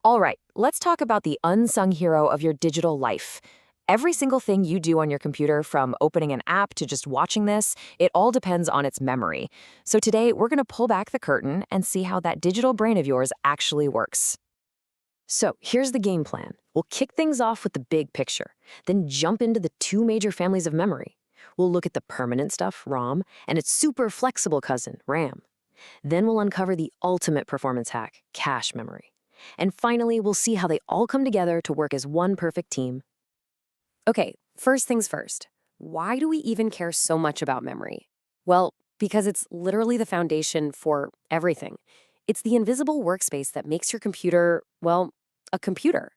All right, let's talk about the unsung hero of your digital life. Every single thing you do on your computer, from opening an app to just watching this, it all depends on its memory. So today, we're going to pull back the curtain and see how that digital brain of yours actually works. So here's the game plan. We'll kick things off with the big picture, then jump into the two major families of memory. We'll look at the permanent stuff, ROM, and its super flexible cousin, RAM. Then we'll uncover the ultimate performance hack, cache memory. And finally, we'll see how they all come together to work as one perfect team. Okay, first things first. Why do we even care so much about memory? Well, because it's literally the foundation for everything. It's the invisible workspace that makes your computer, well, a computer.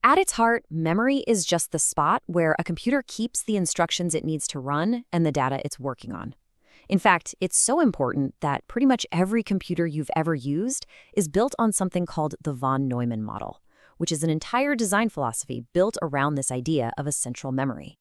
At its heart, memory is just the spot where a computer keeps the instructions it needs to run and the data it's working on. In fact, it's so important that pretty much every computer you've ever used is built on something called the von Neumann model, which is an entire design philosophy built around this idea of a central memory.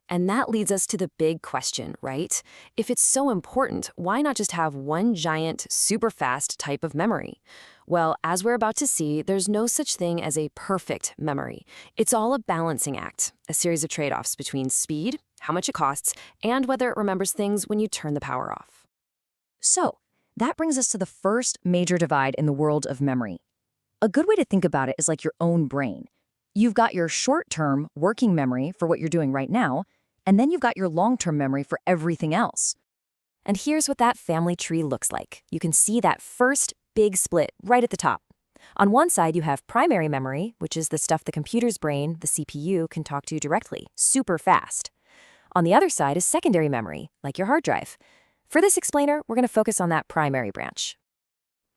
And that leads us to the big question, right? If it's so important, why not just have one giant, super fast type of memory? Well, as we're about to see, there's no such thing as a perfect memory. It's all a balancing act, a series of trade-offs between speed, how much it costs, and whether it remembers things when you turn the power off. So, that brings us to the first major divide in the world of memory. A good way to think about it is like your own brain. You've got your short-term working memory for what you're doing right now, and then you've got your long-term memory for everything else. And here's what that family tree looks like. You can see that first big split right at the top. On one side, you have primary memory, which is the stuff the computer's brain, the CPU, can talk to directly, super fast. On the other side is secondary memory, like your hard drive. For this explainer, we're going to focus on that primary branch.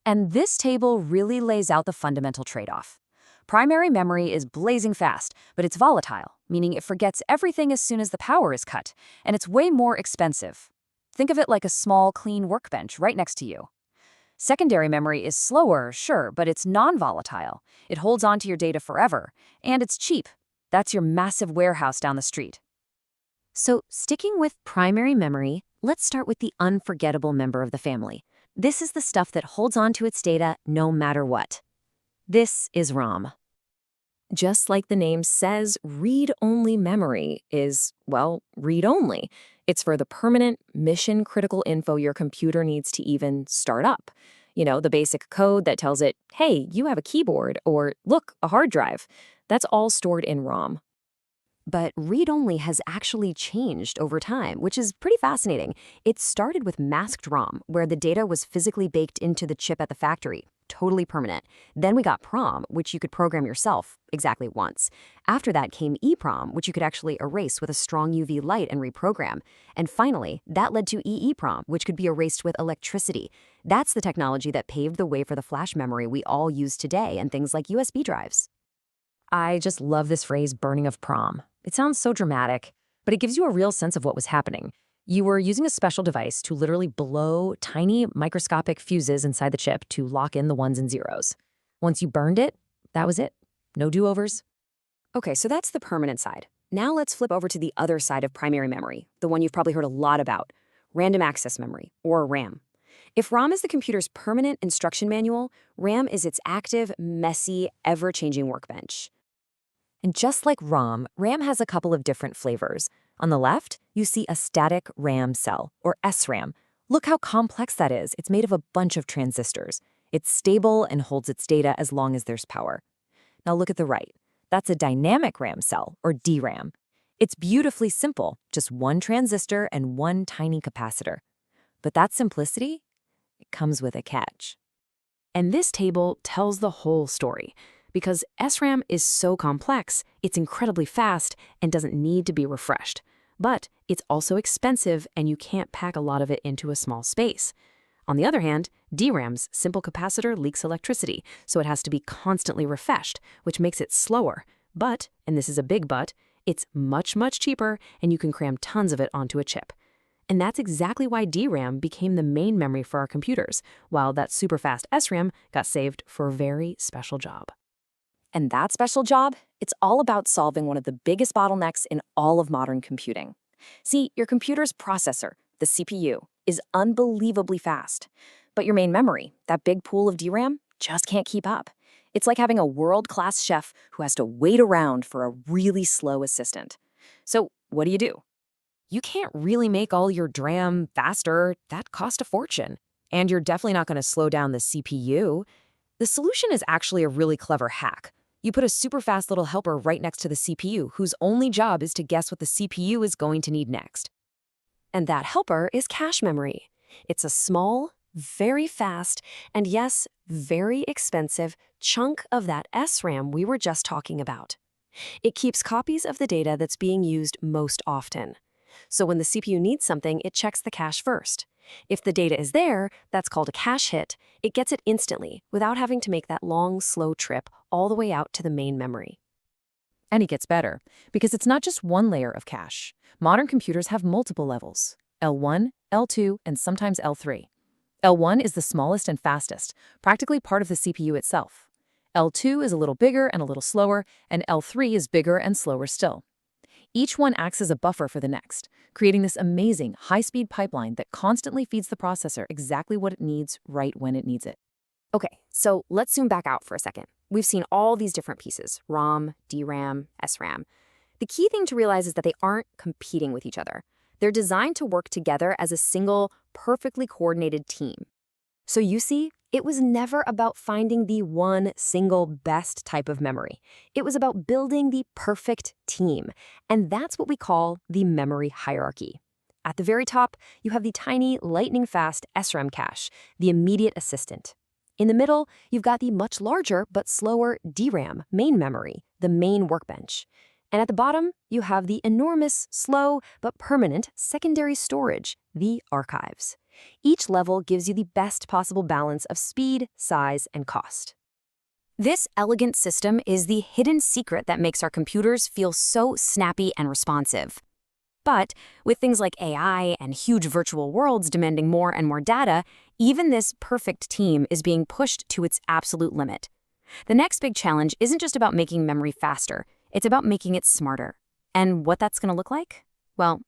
And this table really lays out the fundamental trade-off. Primary memory is blazing fast, but it's volatile, meaning it forgets everything as soon as the power is cut, and it's way more expensive. Think of it like a small, clean workbench right next to you. Secondary memory is slower, sure, but it's non-volatile. It holds onto your data forever, and it's cheap. That's your massive warehouse down the street. So, sticking with primary memory, let's start with the unforgettable member of the family. This is the stuff that holds onto its data no matter what. This is ROM. Just like the name says, read-only memory is, well, read-only. It's for the permanent, mission-critical info your computer needs to even start up. You know, the basic code that tells it, hey, you have a keyboard, or look, a hard drive. That's all stored in ROM. But read-only has actually changed over time, which is pretty fascinating. It started with masked ROM, where the data was physically baked into the chip at the factory, totally permanent. Then we got PROM, which you could program yourself exactly once. After that came EEPROM, which you could actually erase with a strong UV light and reprogram. And finally, that led to EEPROM, which could be erased with electricity. That's the technology that paved the way for the flash memory we all use today and things like USB drives. I just love this phrase, burning of PROM. It sounds so dramatic, but it gives you a real sense of what was happening. You were using a special device to literally blow tiny microscopic fuses inside the chip to lock in the ones and zeros. Once you burned it, that was it. No do-overs. Okay, so that's the permanent side. Now let's flip over to the other side of primary memory, the one you've probably heard a lot about, random access memory, or RAM. If ROM is the computer's permanent instruction manual, RAM is its active, messy, ever-changing workbench. And just like ROM, RAM has a couple of different flavors. On the left, you see a static RAM cell, or SRAM. Look how complex that is. It's made of a bunch of transistors. It's stable and holds its data as long as there's power. Now look at the right. That's a dynamic RAM cell, or DRAM. It's beautifully simple, just one transistor and one tiny capacitor. But that simplicity, it comes with a catch. And this table tells the whole story. Because SRAM is so complex, it's incredibly fast and doesn't need to be refreshed. But it's also expensive and you can't pack a lot of it into a small space. On the other hand, DRAM's simple capacitor leaks electricity, so it has to be constantly refreshed, which makes it slower. But, and this is a big but, it's much, much cheaper and you can cram tons of it onto a chip. And that's exactly why DRAM became the main memory for our computers, while that super fast SRAM got saved for a very special job. And that special job, it's all about solving one of the biggest bottlenecks in all of modern computing. See, your computer's processor, the CPU, is unbelievably fast. But your main memory, that big pool of DRAM, just can't keep up. It's like having a world-class chef who has to wait around for a really slow assistant. So what do? You can't really make all your DRAM faster. That costs a fortune. And you're definitely not going to slow down the CPU. The solution is actually a really clever hack. You put a super fast little helper right next to the CPU, whose only job is to guess what the CPU is going to need next. And that helper is cache memory. It's a small, very fast, and yes, very expensive chunk of that SRAM we were just talking about. It keeps copies of the data that's being used most often. So when the CPU needs something, it checks the cache first. If the data is there, that's called a cache hit. It gets it instantly, without having to make that long, slow trip all the way out to the main memory. And it gets better, because it's not just one layer of cache. Modern computers have multiple levels: L1, L2, and sometimes L3. L1 is the smallest and fastest, practically part of the CPU itself. L2 is a little bigger and a little slower, and L3 is bigger and slower still. Each one acts as a buffer for the next, creating this amazing, high-speed pipeline that constantly feeds the processor exactly what it needs right when it needs it. Okay, so let's zoom back out for a second. We've seen all these different pieces: ROM, DRAM, SRAM. The key thing to realize is that they aren't competing with each other. They're designed to work together as a single, perfectly coordinated team. So you see, it was never about finding the one single best type of memory. It was about building the perfect team. And that's what we call the memory hierarchy. At the very top, you have the tiny, lightning-fast SRAM cache, the immediate assistant. In the middle, you've got the much larger but slower DRAM, main memory, the main workbench. And at the bottom, you have the enormous, slow, but permanent secondary storage, the archives. Each level gives you the best possible balance of speed, size, and cost. This elegant system is the hidden secret that makes our computers feel so snappy and responsive. But with things like AI and huge virtual worlds demanding more and more data, even this perfect team is being pushed to its absolute limit. The next big challenge isn't just about making memory faster, it's about making it smarter. And what that's going to look like? Well,